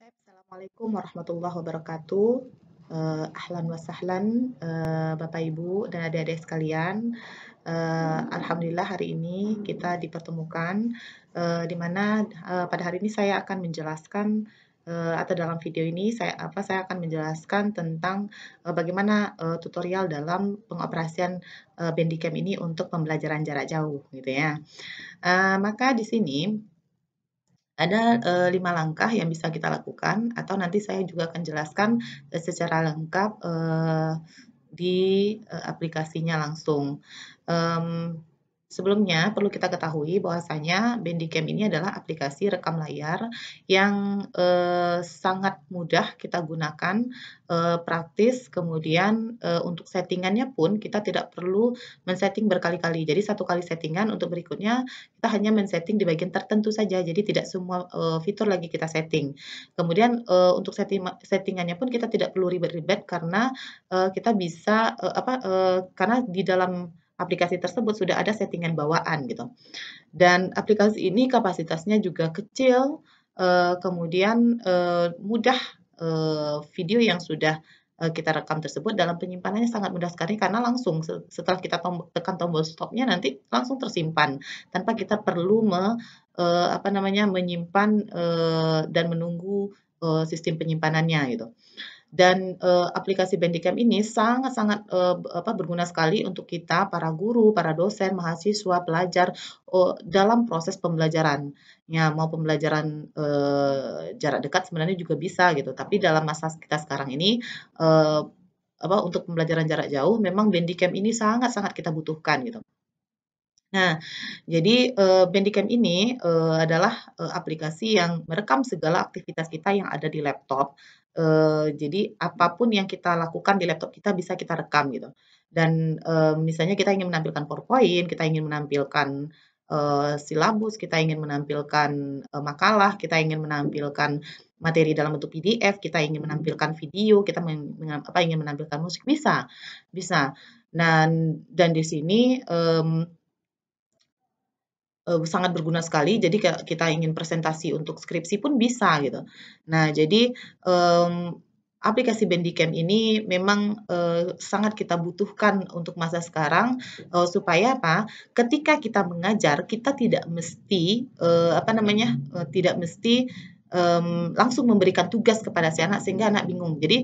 Assalamualaikum warahmatullahi wabarakatuh. Ahlan wa sahlan, Bapak Ibu dan adik-adik sekalian. Alhamdulillah hari ini kita dipertemukan, di mana pada hari ini saya akan menjelaskan atau dalam video ini saya akan menjelaskan tentang bagaimana tutorial dalam pengoperasian Bandicam ini untuk pembelajaran jarak jauh, gitu ya. Maka di sini ada 5 langkah yang bisa kita lakukan atau nanti saya juga akan jelaskan secara lengkap di aplikasinya langsung. Sebelumnya perlu kita ketahui bahwasanya Bandicam ini adalah aplikasi rekam layar yang sangat mudah kita gunakan, praktis, kemudian untuk settingannya pun kita tidak perlu men-setting berkali-kali. Jadi satu kali settingan, untuk berikutnya kita hanya men-setting di bagian tertentu saja, jadi tidak semua fitur lagi kita setting. Kemudian untuk settingannya pun kita tidak perlu ribet-ribet karena kita bisa karena di dalam aplikasi tersebut sudah ada settingan bawaan gitu. Dan aplikasi ini kapasitasnya juga kecil, kemudian mudah, video yang sudah kita rekam tersebut dalam penyimpanannya sangat mudah sekali karena langsung setelah kita tekan tombol stop-nya nanti langsung tersimpan tanpa kita perlu menyimpan dan menunggu sistem penyimpanannya gitu. Dan aplikasi Bandicam ini sangat-sangat berguna sekali untuk kita para guru, para dosen, mahasiswa, pelajar dalam proses pembelajaran. Ya, mau pembelajaran jarak dekat sebenarnya juga bisa gitu, tapi dalam masa kita sekarang ini eee, untuk pembelajaran jarak jauh memang Bandicam ini sangat-sangat kita butuhkan gitu. Nah, jadi Bandicam ini adalah aplikasi yang merekam segala aktivitas kita yang ada di laptop. Jadi apapun yang kita lakukan di laptop kita bisa kita rekam gitu. Dan misalnya kita ingin menampilkan PowerPoint, kita ingin menampilkan silabus, kita ingin menampilkan makalah, kita ingin menampilkan materi dalam bentuk PDF, kita ingin menampilkan video, kita ingin menampilkan musik, bisa, bisa. Dan di sini sangat berguna sekali, jadi kita ingin presentasi untuk skripsi pun bisa gitu. Nah, jadi aplikasi Bandicam ini memang sangat kita butuhkan untuk masa sekarang, supaya apa? Ketika kita mengajar, kita tidak mesti tidak mesti langsung memberikan tugas kepada si anak sehingga anak bingung. Jadi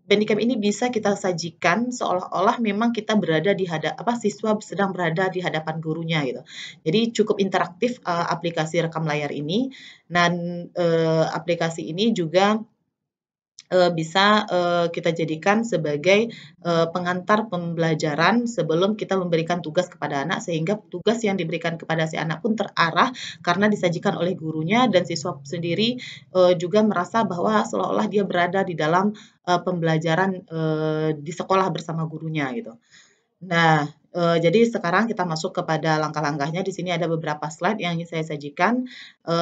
Bandicam ini bisa kita sajikan seolah-olah memang kita berada siswa sedang berada di hadapan gurunya gitu. Jadi cukup interaktif aplikasi rekam layar ini dan aplikasi ini juga bisa kita jadikan sebagai pengantar pembelajaran sebelum kita memberikan tugas kepada anak, sehingga tugas yang diberikan kepada si anak pun terarah karena disajikan oleh gurunya dan siswa sendiri juga merasa bahwa seolah-olah dia berada di dalam pembelajaran di sekolah bersama gurunya gitu. Nah, jadi sekarang kita masuk kepada langkah-langkahnya. Di sini ada beberapa slide yang ingin saya sajikan,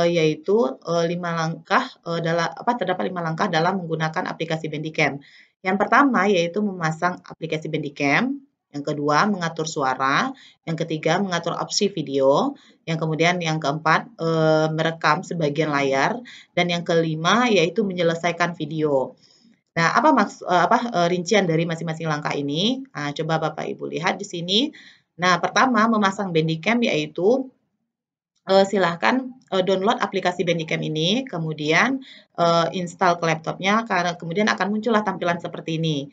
yaitu 5 langkah, terdapat 5 langkah dalam menggunakan aplikasi Bandicam. Yang pertama yaitu memasang aplikasi Bandicam, yang kedua mengatur suara, yang ketiga mengatur opsi video, yang kemudian yang keempat merekam sebagian layar, dan yang kelima yaitu menyelesaikan video. Nah, rincian dari masing-masing langkah ini? Nah, coba Bapak Ibu lihat di sini. Nah, pertama memasang Bandicam yaitu silahkan download aplikasi Bandicam ini, kemudian install ke laptopnya, karena kemudian akan muncullah tampilan seperti ini.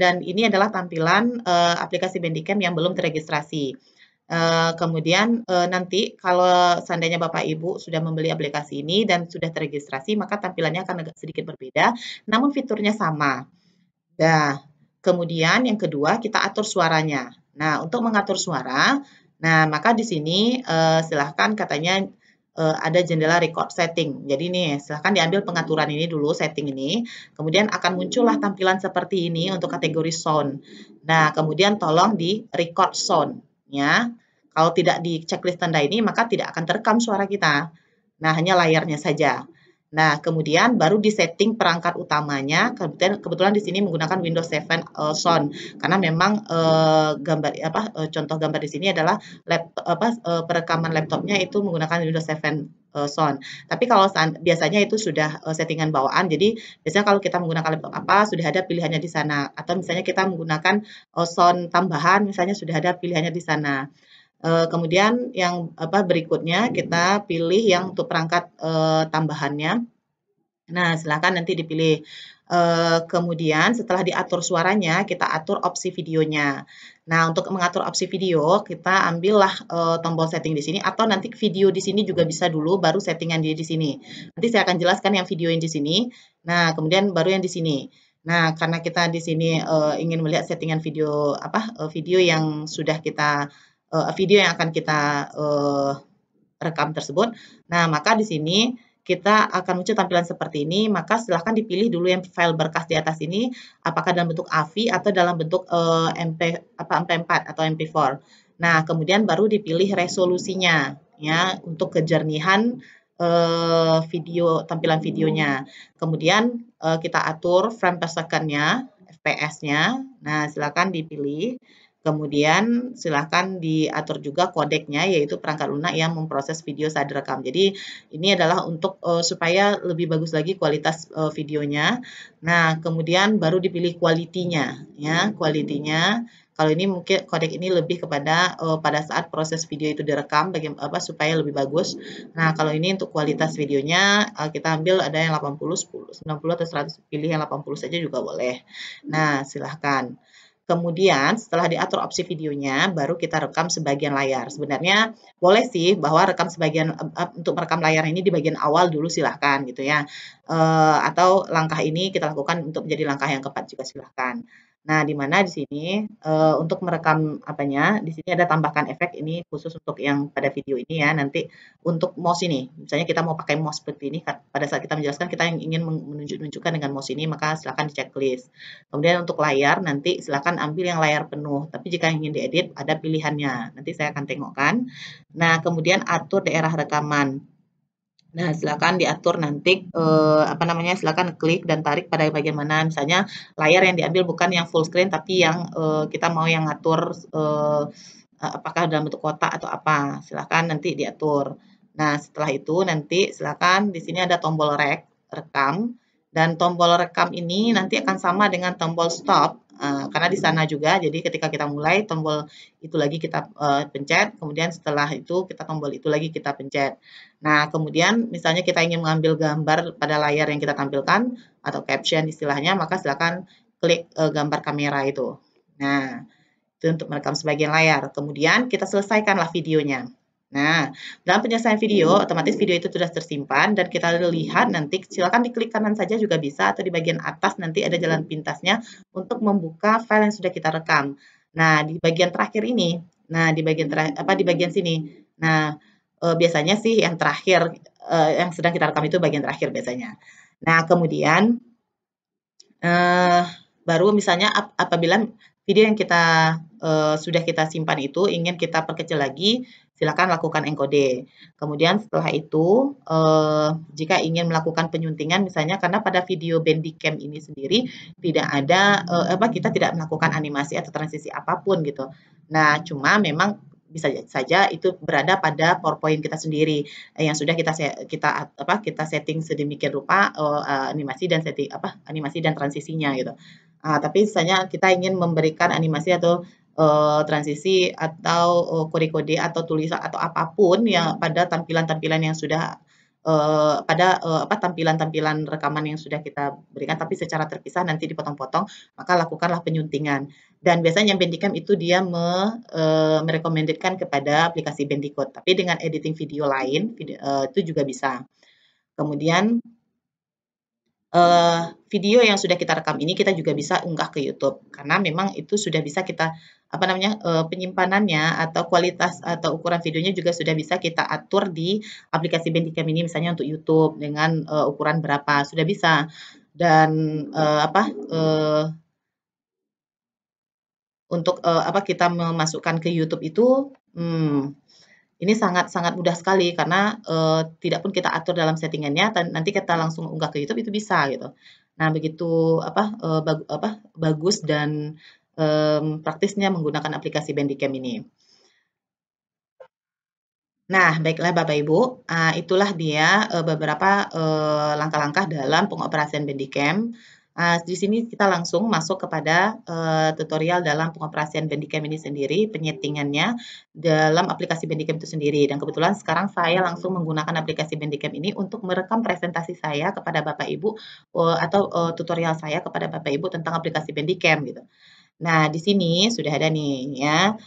Dan ini adalah tampilan aplikasi Bandicam yang belum terregistrasi. Kemudian nanti kalau seandainya Bapak Ibu sudah membeli aplikasi ini dan sudah terregistrasi, maka tampilannya akan agak sedikit berbeda, namun fiturnya sama. Nah, kemudian yang kedua kita atur suaranya. Nah, untuk mengatur suara, nah maka di sini silahkan katanya ada jendela record setting. Jadi nih, silahkan diambil pengaturan ini dulu, setting ini, kemudian akan muncullah tampilan seperti ini untuk kategori sound. Nah, kemudian tolong di record sound ya. Kalau tidak di checklist tanda ini, maka tidak akan terekam suara kita. Nah, hanya layarnya saja. Nah, kemudian baru di-setting perangkat utamanya, kebetulan di sini menggunakan Windows 7 Sound, karena memang contoh gambar di sini adalah perekaman laptopnya itu menggunakan Windows 7 sound. Tapi kalau biasanya itu sudah settingan bawaan, jadi biasanya kalau kita menggunakan laptop apa, sudah ada pilihannya di sana. Atau misalnya kita menggunakan sound tambahan, misalnya sudah ada pilihannya di sana. Kemudian yang berikutnya kita pilih yang untuk perangkat tambahannya. Nah, silakan nanti dipilih. Kemudian setelah diatur suaranya, kita atur opsi videonya. Nah, untuk mengatur opsi video, kita ambillah tombol setting di sini atau nanti video di sini juga bisa dulu, baru settingan dia di sini. Nanti saya akan jelaskan yang video yang di sini. Nah, kemudian baru yang di sini. Nah, karena kita di sini ingin melihat settingan video video yang sudah kita video yang akan kita rekam tersebut. Nah, maka di sini kita akan muncul tampilan seperti ini, maka silahkan dipilih dulu yang file berkas di atas ini, apakah dalam bentuk AVI atau dalam bentuk MP4 atau MP4. Nah, kemudian baru dipilih resolusinya, ya, untuk kejernihan video tampilan videonya. Kemudian kita atur frame per second-nya, FPS-nya. Nah, silakan dipilih. Kemudian silahkan diatur juga kodeknya, yaitu perangkat lunak yang memproses video saat direkam. Jadi ini adalah untuk supaya lebih bagus lagi kualitas videonya. Nah, kemudian baru dipilih kualitinya, ya, kualitinya. Kalau ini mungkin kodek ini lebih kepada pada saat proses video itu direkam, supaya lebih bagus. Nah, kalau ini untuk kualitas videonya kita ambil ada yang 80, 10, 90 atau 100, pilih yang 80 saja juga boleh. Nah, silahkan. Kemudian setelah diatur opsi videonya, baru kita rekam sebagian layar. Sebenarnya boleh sih bahwa rekam sebagian untuk merekam layar ini di bagian awal dulu silahkan gitu ya. Atau langkah ini kita lakukan untuk menjadi langkah yang keempat juga silahkan. Nah, di mana di sini untuk merekam apanya, di sini ada tambahkan efek ini khusus untuk yang pada video ini ya. Nanti untuk mouse ini, misalnya kita mau pakai mouse seperti ini, pada saat kita menjelaskan kita yang ingin menunjukkan dengan mouse ini, maka silakan di checklist. Kemudian untuk layar, nanti silakan ambil yang layar penuh. Tapi jika ingin diedit, ada pilihannya. Nanti saya akan tengokkan. Nah, kemudian atur daerah rekaman. Nah, silakan diatur nanti silakan klik dan tarik pada bagian mana. Misalnya layar yang diambil bukan yang full screen tapi yang kita mau yang ngatur apakah dalam bentuk kotak atau apa. Silakan nanti diatur. Nah, setelah itu nanti silakan di sini ada tombol rekam dan tombol rekam ini nanti akan sama dengan tombol stop karena di sana juga. Jadi ketika kita mulai tombol itu lagi kita pencet, kemudian setelah itu kita tombol itu lagi kita pencet. Nah, kemudian misalnya kita ingin mengambil gambar pada layar yang kita tampilkan atau caption istilahnya, maka silakan klik gambar kamera itu. Nah, itu untuk merekam sebagian layar. Kemudian kita selesaikanlah videonya. Nah, dalam penyelesaian video, otomatis video itu sudah tersimpan dan kita lihat nanti, silakan diklik kanan saja juga bisa atau di bagian atas nanti ada jalan pintasnya untuk membuka file yang sudah kita rekam. Nah, di bagian terakhir ini, di bagian sini. Nah, biasanya sih yang terakhir yang sedang kita rekam itu bagian terakhir biasanya. Nah, kemudian baru misalnya apabila video yang kita sudah kita simpan itu ingin kita perkecil lagi, silakan lakukan enkode. Kemudian setelah itu jika ingin melakukan penyuntingan misalnya karena pada video Bandicam ini sendiri tidak ada kita tidak melakukan animasi atau transisi apapun gitu. Nah, cuma memang bisa saja itu berada pada PowerPoint kita sendiri yang sudah kita setting sedemikian rupa animasi dan transisinya gitu. Tapi misalnya kita ingin memberikan animasi atau transisi atau kode-kode atau tulisan atau apapun yang pada tampilan-tampilan yang sudah tampilan-tampilan rekaman yang sudah kita berikan tapi secara terpisah nanti dipotong-potong, maka lakukanlah penyuntingan. Dan biasanya Bandicam itu dia merekomendasikan kepada aplikasi Bandicoot, tapi dengan editing video lain itu juga bisa. Kemudian video yang sudah kita rekam ini kita juga bisa unggah ke YouTube karena memang itu sudah bisa kita penyimpanannya atau kualitas atau ukuran videonya juga sudah bisa kita atur di aplikasi Bandicam ini misalnya untuk YouTube dengan ukuran berapa sudah bisa dan untuk kita memasukkan ke YouTube itu ini sangat-sangat mudah sekali karena tidak pun kita atur dalam settingannya, nanti kita langsung unggah ke YouTube itu bisa gitu. Nah begitu bagus dan praktisnya menggunakan aplikasi Bandicam ini. Nah, baiklah Bapak Ibu, itulah dia, beberapa, langkah-langkah dalam pengoperasian Bandicam. Di sini kita langsung masuk kepada, tutorial dalam pengoperasian Bandicam ini sendiri, penyetingannya dalam aplikasi Bandicam itu sendiri. Dan kebetulan sekarang saya langsung menggunakan aplikasi Bandicam ini untuk merekam presentasi saya kepada Bapak Ibu, atau, tutorial saya kepada Bapak Ibu tentang aplikasi Bandicam gitu. Nah, di sini sudah ada nih ya,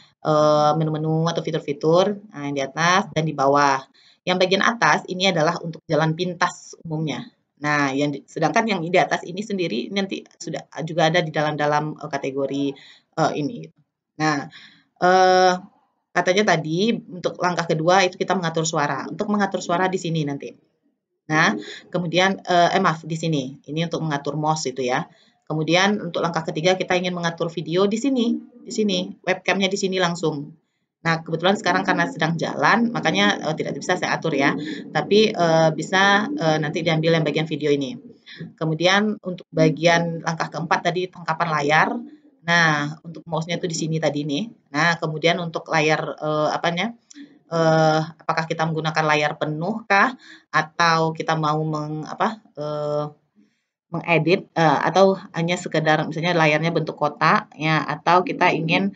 menu-menu atau fitur-fitur, yang di atas dan di bawah. Yang bagian atas ini adalah untuk jalan pintas umumnya. Nah, sedangkan yang di atas ini sendiri nanti sudah juga ada di dalam-dalam, kategori, ini. Nah, eee, katanya tadi untuk langkah kedua itu kita mengatur suara. Untuk mengatur suara di sini nanti. Nah, kemudian, maaf di sini, ini untuk mengatur mouse itu ya. Kemudian untuk langkah ketiga kita ingin mengatur video di sini, webcam-nya di sini langsung. Nah, kebetulan sekarang karena sedang jalan, makanya, tidak bisa saya atur ya, tapi, bisa, nanti diambil yang bagian video ini. Kemudian untuk bagian langkah keempat tadi tangkapan layar. Nah, untuk mouse-nya itu di sini tadi nih. Nah, kemudian untuk layar, apanya, apakah kita menggunakan layar penuh kah? Atau kita mau mengedit, atau hanya sekedar misalnya layarnya bentuk kotak ya, atau kita ingin,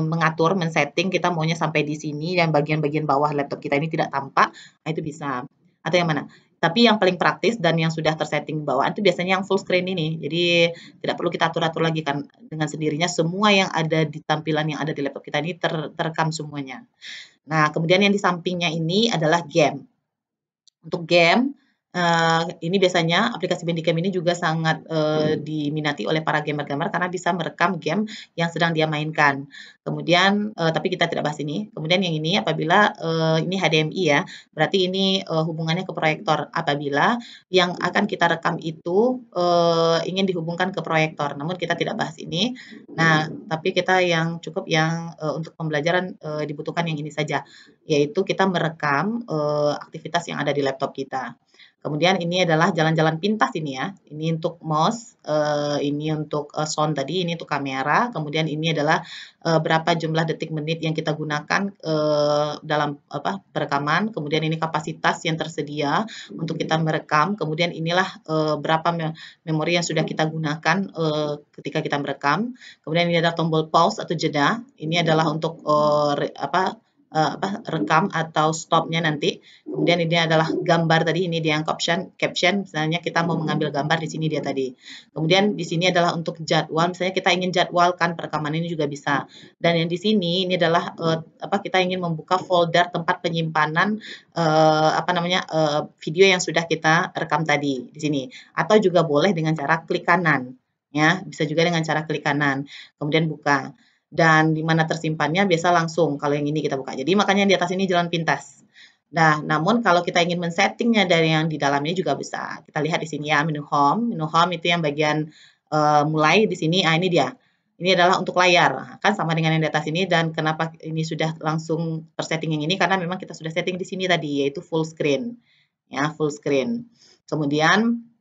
mengatur, men-setting kita maunya sampai di sini dan bagian-bagian bawah laptop kita ini tidak tampak, nah itu bisa. Atau yang mana? Tapi yang paling praktis dan yang sudah tersetting bawaan itu biasanya yang full screen ini. Jadi tidak perlu kita atur-atur lagi kan, dengan sendirinya semua yang ada di tampilan yang ada di laptop kita ini terekam semuanya. Nah, kemudian yang di sampingnya ini adalah game. Untuk game, ini biasanya aplikasi Bandicam ini juga sangat, diminati oleh para gamer-gamer karena bisa merekam game yang sedang dia mainkan. Kemudian, tapi kita tidak bahas ini. Kemudian yang ini apabila, ini HDMI ya, berarti ini, hubungannya ke proyektor. Apabila yang akan kita rekam itu, ingin dihubungkan ke proyektor, namun kita tidak bahas ini. Nah, tapi kita yang cukup yang, untuk pembelajaran, dibutuhkan yang ini saja, yaitu kita merekam, aktivitas yang ada di laptop kita. Kemudian ini adalah jalan-jalan pintas ini ya, ini untuk mouse, ini untuk, sound tadi, ini untuk kamera, kemudian ini adalah, berapa jumlah detik menit yang kita gunakan, dalam perekaman, kemudian ini kapasitas yang tersedia untuk kita merekam, kemudian inilah, berapa memori yang sudah kita gunakan, ketika kita merekam, kemudian ini ada tombol pause atau jeda, ini adalah untuk, rekam atau stopnya nanti. Kemudian ini adalah gambar tadi, ini dia yang caption misalnya kita mau mengambil gambar di sini dia tadi. Kemudian di sini adalah untuk jadwal, misalnya kita ingin jadwalkan perekaman ini juga bisa. Dan yang di sini ini adalah kita ingin membuka folder tempat penyimpanan video yang sudah kita rekam tadi di sini. Atau juga boleh dengan cara klik kanan ya, bisa juga dengan cara klik kanan. Kemudian buka. Dan di mana tersimpannya biasa langsung kalau yang ini kita buka. Jadi makanya di atas ini jalan pintas. Nah, namun kalau kita ingin men-settingnya dari yang di dalamnya juga bisa. Kita lihat di sini ya menu home. Menu home itu yang bagian mulai di sini. Ini dia. Ini adalah untuk layar. Nah, kan sama dengan yang di atas ini dan kenapa ini sudah langsung tersetting yang ini karena memang kita sudah setting di sini tadi yaitu full screen. Ya, full screen. Kemudian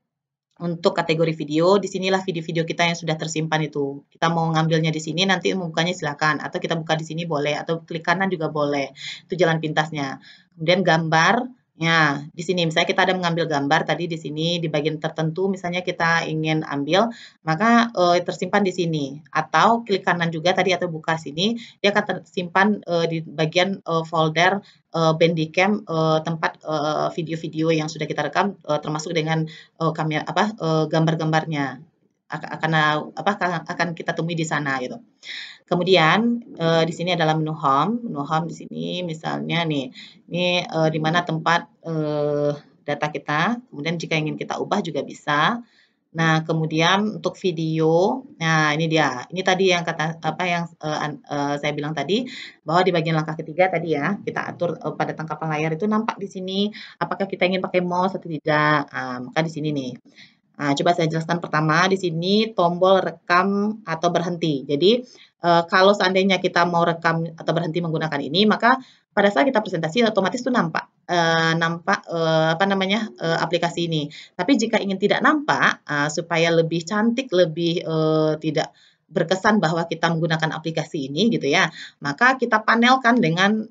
untuk kategori video, di sinilah video-video kita yang sudah tersimpan itu. Kita mau ngambilnya di sini, nanti membukanya silakan. Atau kita buka di sini boleh, atau klik kanan juga boleh. Itu jalan pintasnya. Kemudian gambar, ya di sini misalnya kita ada mengambil gambar tadi di sini di bagian tertentu misalnya kita ingin ambil, maka tersimpan di sini. Atau klik kanan juga tadi atau buka sini, dia akan tersimpan di bagian folder Bandicam tempat video-video yang sudah kita rekam termasuk dengan gambar-gambarnya akan kita temui di sana gitu. Kemudian di sini adalah menu home. Menu home di sini misalnya nih, ini di mana tempat data kita. Kemudian jika ingin kita ubah juga bisa. Nah, kemudian untuk video, nah ini dia. Ini tadi yang saya bilang tadi bahwa di bagian langkah ketiga tadi ya, kita atur pada tangkapan layar itu nampak di sini apakah kita ingin pakai mouse atau tidak. Maka di sini nih. Nah, coba saya jelaskan pertama di sini tombol rekam atau berhenti. Jadi kalau seandainya kita mau rekam atau berhenti menggunakan ini, maka pada saat kita presentasi otomatis tuh nampak aplikasi ini. Tapi jika ingin tidak nampak supaya lebih cantik, lebih tidak berkesan bahwa kita menggunakan aplikasi ini gitu ya, maka kita panelkan dengan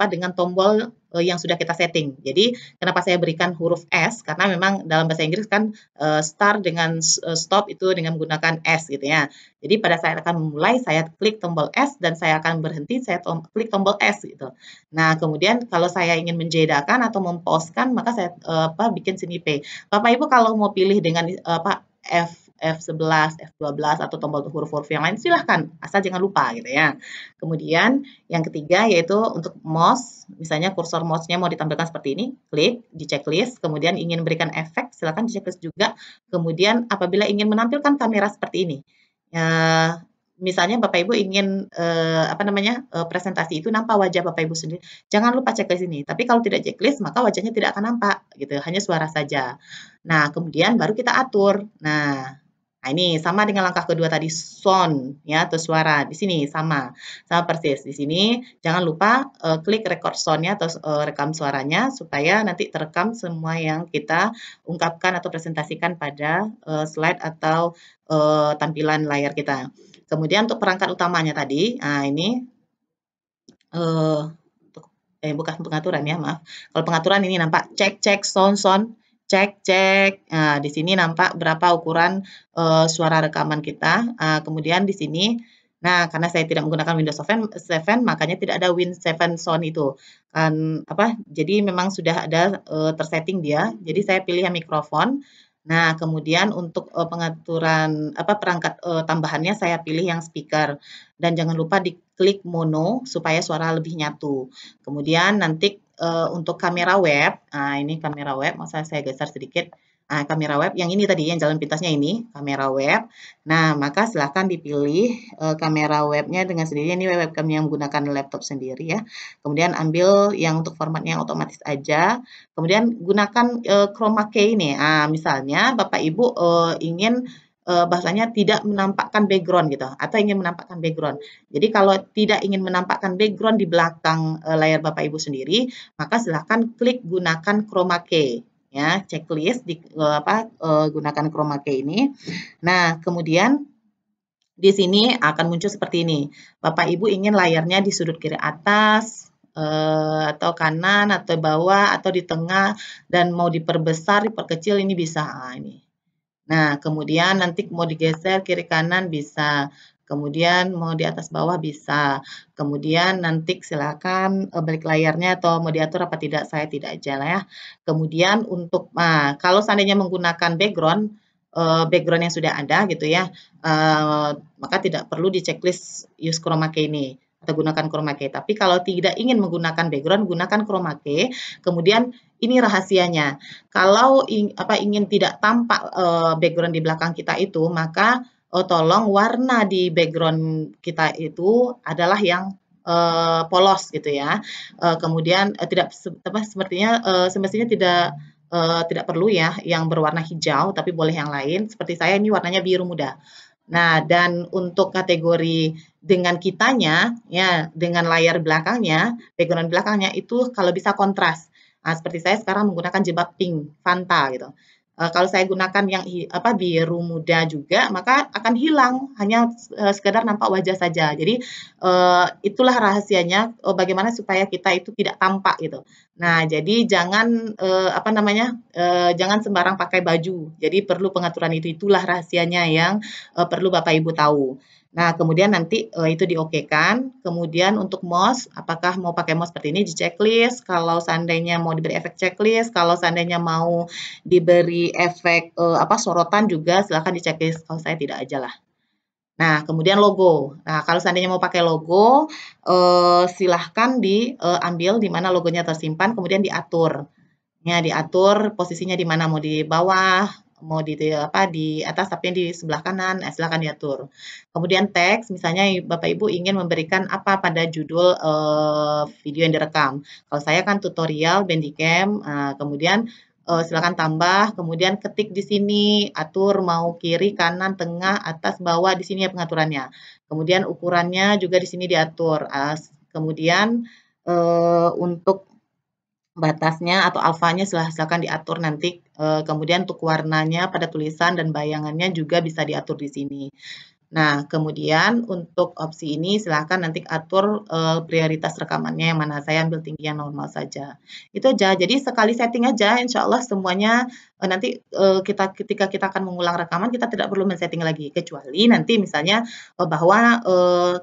dengan tombol yang sudah kita setting. Jadi kenapa saya berikan huruf S karena memang dalam bahasa Inggris kan start dengan stop itu dengan menggunakan S gitu ya. Jadi pada saat akan memulai saya klik tombol S dan saya akan berhenti saya klik tombol S gitu. Nah, kemudian kalau saya ingin menjedakan atau memposkan maka saya bikin sini P. Bapak Ibu kalau mau pilih dengan F11, F12 atau tombol huruf-huruf yang lain silahkan, asal jangan lupa gitu ya. Kemudian yang ketiga yaitu untuk mouse, misalnya kursor mouse-nya mau ditampilkan seperti ini, klik di checklist, kemudian ingin berikan efek, silakan di checklist juga. Kemudian apabila ingin menampilkan kamera seperti ini, misalnya Bapak Ibu ingin presentasi itu nampak wajah Bapak Ibu sendiri, jangan lupa checklist ini. Tapi kalau tidak checklist maka wajahnya tidak akan nampak gitu, hanya suara saja. Nah, kemudian baru kita atur. Nah, ini sama dengan langkah kedua tadi sound ya atau suara. Di sini sama persis. Di sini jangan lupa klik record sound-nya atau rekam suaranya supaya nanti terekam semua yang kita ungkapkan atau presentasikan pada slide atau tampilan layar kita. Kemudian untuk perangkat utamanya tadi, nah ini bukan pengaturan ya, maaf. Kalau pengaturan ini nampak cek sound, cek. Nah, di sini nampak berapa ukuran suara rekaman kita. Kemudian di sini, nah karena saya tidak menggunakan Windows 7 makanya tidak ada Win 7 sound itu. Jadi memang sudah ada tersetting dia. Jadi saya pilih yang mikrofon. Nah, kemudian untuk pengaturan perangkat tambahannya saya pilih yang speaker dan jangan lupa diklik mono supaya suara lebih nyatu. Kemudian nanti untuk kamera web, nah ini kamera web, masa saya geser sedikit. Nah, kamera web yang ini tadi yang jalan pintasnya ini kamera web. Nah, maka silahkan dipilih kamera webnya dengan sendirinya. Ini webcam yang menggunakan laptop sendiri ya. Kemudian ambil yang untuk formatnya yang otomatis aja. Kemudian gunakan chroma key ini. Nah, misalnya Bapak Ibu ingin bahasanya tidak menampakkan background gitu atau ingin menampakkan background. Jadi kalau tidak ingin menampakkan background di belakang layar Bapak Ibu sendiri, maka silahkan klik gunakan chroma key ya, checklist gunakan chroma key ini. Nah, kemudian di sini akan muncul seperti ini. Bapak Ibu ingin layarnya di sudut kiri atas, atau kanan, atau bawah, atau di tengah, dan mau diperbesar, diperkecil, ini bisa. Ini. Nah, kemudian nanti mau digeser kiri kanan bisa. Kemudian mau di atas bawah bisa. Kemudian nanti silakan balik layarnya atau mau diatur apa tidak, saya tidak aja lah ya. Kemudian untuk kalau seandainya menggunakan background yang sudah ada gitu ya, maka tidak perlu di checklist use chroma key ini atau gunakan chroma key. Tapi kalau tidak ingin menggunakan background, gunakan chroma key. Kemudian ini rahasianya. Kalau ingin tidak tampak background di belakang kita itu, maka tolong warna di background kita itu adalah yang polos gitu ya. Kemudian semestinya tidak perlu ya yang berwarna hijau, tapi boleh yang lain. Seperti saya ini warnanya biru muda. Nah, dan untuk kategori dengan kitanya, ya dengan layar belakangnya, background belakangnya itu kalau bisa kontras. Nah, seperti saya sekarang menggunakan jilbab pink Fanta gitu. Kalau saya gunakan yang biru muda juga, maka akan hilang, hanya sekedar nampak wajah saja. Jadi itulah rahasianya bagaimana supaya kita itu tidak tampak gitu. Nah, jadi jangan jangan sembarang pakai baju. Jadi perlu pengaturan itu. Itulah rahasianya yang perlu Bapak Ibu tahu. Nah, kemudian nanti itu diokekan. Kemudian untuk mouse, apakah mau pakai mouse seperti ini di checklist? Kalau seandainya mau diberi efek checklist, kalau seandainya mau diberi efek sorotan juga silakan di checklist. Kalau saya tidak aja lah. Nah, kemudian logo. Nah, kalau seandainya mau pakai logo, silahkan diambil di mana logonya tersimpan, kemudian diatur. Ya, diatur posisinya di mana, mau di bawah, mau di atas, tapi di sebelah kanan, silakan diatur. Kemudian teks, misalnya Bapak Ibu ingin memberikan apa pada judul video yang direkam. Kalau saya kan tutorial Bandicam, kemudian silakan tambah, kemudian ketik di sini, atur mau kiri, kanan, tengah, atas, bawah, di sini ya pengaturannya. Kemudian ukurannya juga di sini diatur. Kemudian untuk batasnya atau alfanya silakan diatur nanti. Kemudian untuk warnanya pada tulisan dan bayangannya juga bisa diatur di sini. Nah, kemudian untuk opsi ini silahkan nanti atur, prioritas rekamannya yang mana, saya ambil tinggi yang normal saja. Itu aja, jadi sekali setting aja insya Allah semuanya, nanti, ketika kita akan mengulang rekaman kita tidak perlu men-setting lagi, kecuali nanti misalnya, bahwa,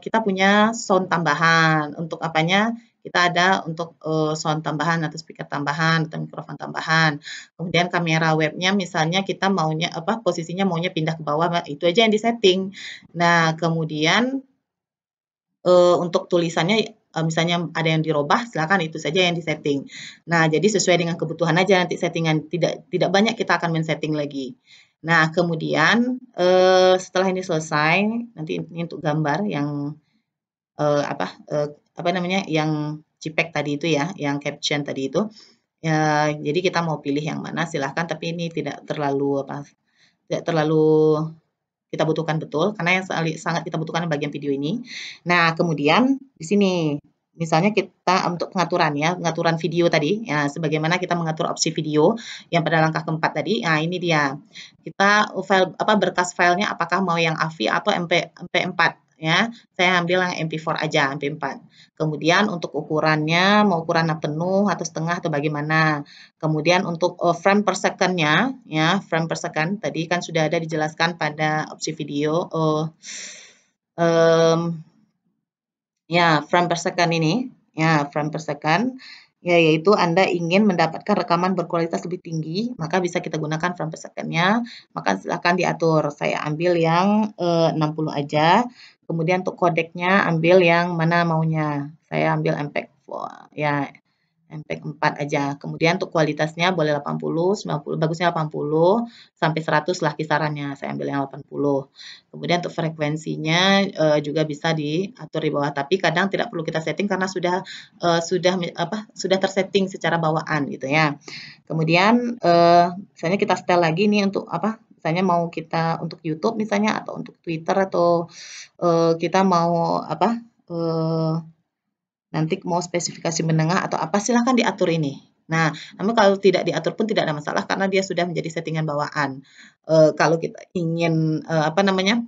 kita punya sound tambahan, untuk apanya, kita ada untuk, sound tambahan atau speaker tambahan atau mikrofon tambahan. Kemudian kamera webnya misalnya kita maunya apa, posisinya maunya pindah ke bawah, itu aja yang di-setting. Nah, kemudian, untuk tulisannya, misalnya ada yang dirubah, silakan itu saja yang di-setting. Nah, jadi sesuai dengan kebutuhan aja nanti settingan, tidak tidak banyak kita akan men-setting lagi. Nah, kemudian, setelah ini selesai, nanti ini untuk gambar yang, apa namanya, yang JPEG tadi itu ya, yang caption tadi itu, jadi kita mau pilih yang mana silahkan, tapi ini tidak terlalu apa, tidak terlalu kita butuhkan betul, karena yang sangat kita butuhkan bagian video ini. Nah, kemudian di sini, misalnya kita untuk pengaturan ya, pengaturan video tadi, ya, sebagaimana kita mengatur opsi video yang pada langkah keempat tadi, nah ini dia. Kita file apa berkas filenya apakah mau yang AVI atau MP4 ya. Saya ambil yang MP4 aja, MP4. Kemudian untuk ukurannya mau ukuran penuh atau setengah atau bagaimana. Kemudian untuk, frame per second-nya, ya, frame per second, tadi kan sudah ada dijelaskan pada opsi video, mmm, ya, frame per second ini, ya, frame per second, ya, yaitu Anda ingin mendapatkan rekaman berkualitas lebih tinggi, maka bisa kita gunakan frame per second-nya, maka silakan diatur. Saya ambil yang, 60 aja, kemudian untuk kodeknya ambil yang mana maunya, saya ambil MPEG-4, ya. MP4 aja. Kemudian untuk kualitasnya boleh 80, 90, bagusnya 80 sampai 100 lah kisarannya. Saya ambil yang 80. Kemudian untuk frekuensinya juga bisa diatur di bawah, tapi kadang tidak perlu kita setting karena sudah tersetting secara bawaan gitu ya. Kemudian misalnya kita setel lagi nih untuk apa? Misalnya mau kita untuk YouTube misalnya atau untuk Twitter atau kita mau apa? eh, Nanti mau spesifikasi menengah atau apa silahkan diatur ini. Nah, namun kalau tidak diatur pun tidak ada masalah karena dia sudah menjadi settingan bawaan. Kalau kita ingin apa namanya,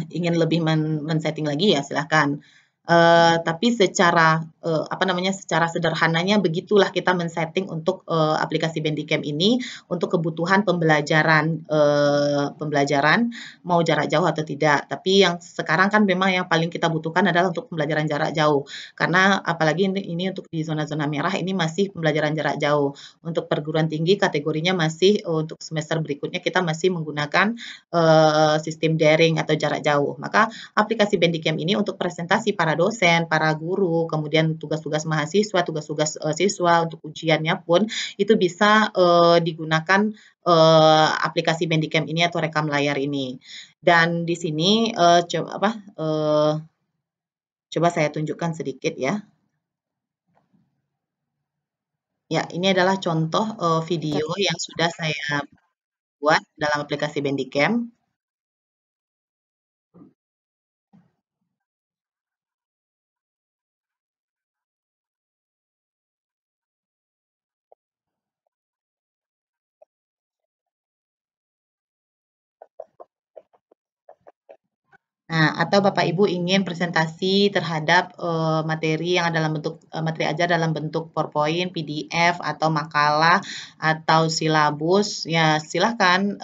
ingin lebih men-setting lagi ya silahkan. Tapi secara, apa namanya, secara sederhananya begitulah kita men-setting untuk, aplikasi Bandicam ini untuk kebutuhan pembelajaran mau jarak jauh atau tidak. Tapi yang sekarang kan memang yang paling kita butuhkan adalah untuk pembelajaran jarak jauh. Karena apalagi ini untuk di zona-zona merah ini masih pembelajaran jarak jauh. Untuk perguruan tinggi kategorinya masih untuk semester berikutnya kita masih menggunakan sistem daring atau jarak jauh. Maka aplikasi Bandicam ini untuk presentasi para dosen, para guru, kemudian tugas-tugas mahasiswa, tugas-tugas siswa untuk ujiannya pun itu bisa digunakan aplikasi Bandicam ini atau rekam layar ini. Dan di sini coba saya tunjukkan sedikit ya. Ya, ini adalah contoh video yang sudah saya buat dalam aplikasi Bandicam. Nah, atau Bapak Ibu ingin presentasi terhadap, materi yang dalam bentuk materi ajar dalam bentuk PowerPoint, PDF, atau makalah, atau silabus, ya silahkan,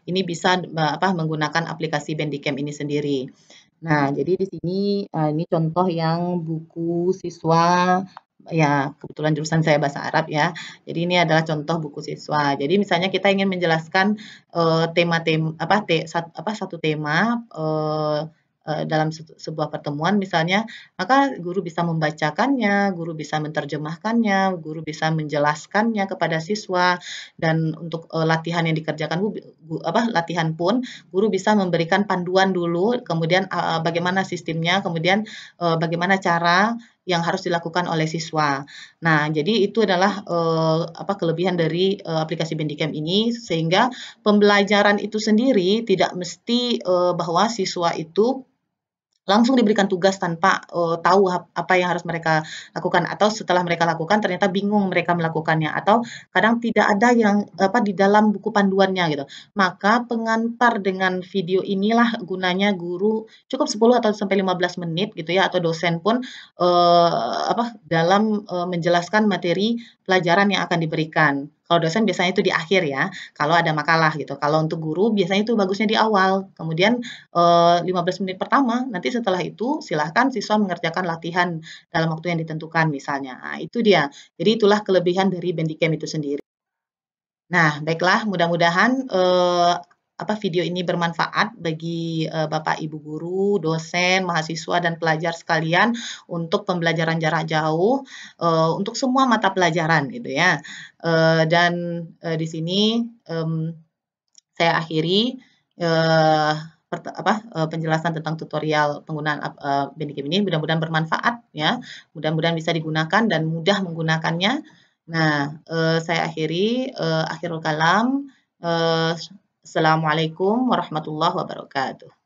ini bisa menggunakan aplikasi Bandicam ini sendiri. Nah, jadi di sini, ini contoh yang buku siswa, ya kebetulan jurusan saya bahasa Arab ya. Jadi ini adalah contoh buku siswa. Jadi misalnya kita ingin menjelaskan, tema-tem apa, te sat apa, satu tema, dalam sebuah pertemuan misalnya, maka guru bisa membacakannya, guru bisa menerjemahkannya, guru bisa menjelaskannya kepada siswa, dan untuk, latihan yang dikerjakan latihan pun guru bisa memberikan panduan dulu, kemudian bagaimana sistemnya, kemudian bagaimana cara yang harus dilakukan oleh siswa. Nah, jadi itu adalah kelebihan dari aplikasi Bandicam ini, sehingga pembelajaran itu sendiri tidak mesti bahwa siswa itu langsung diberikan tugas tanpa, tahu apa yang harus mereka lakukan, atau setelah mereka lakukan ternyata bingung mereka melakukannya, atau kadang tidak ada yang di dalam buku panduannya gitu. Maka pengantar dengan video inilah gunanya guru cukup 10 atau sampai 15 menit gitu ya, atau dosen pun, dalam, menjelaskan materi pelajaran yang akan diberikan. Kalau dosen biasanya itu di akhir ya, kalau ada makalah gitu. Kalau untuk guru biasanya itu bagusnya di awal. Kemudian 15 menit pertama, nanti setelah itu silahkan siswa mengerjakan latihan dalam waktu yang ditentukan misalnya. Nah, itu dia. Jadi itulah kelebihan dari Bandicam itu sendiri. Nah, baiklah, mudah-mudahan, video ini bermanfaat bagi, Bapak Ibu guru, dosen, mahasiswa, dan pelajar sekalian untuk pembelajaran jarak jauh, untuk semua mata pelajaran gitu ya. Dan, di sini, saya akhiri, eee, penjelasan tentang tutorial penggunaan Bandicam ini, mudah-mudahan bermanfaat ya, mudah-mudahan bisa digunakan dan mudah menggunakannya. Nah, saya akhiri, akhirul kalam, eee, assalamualaikum warahmatullahi wabarakatuh.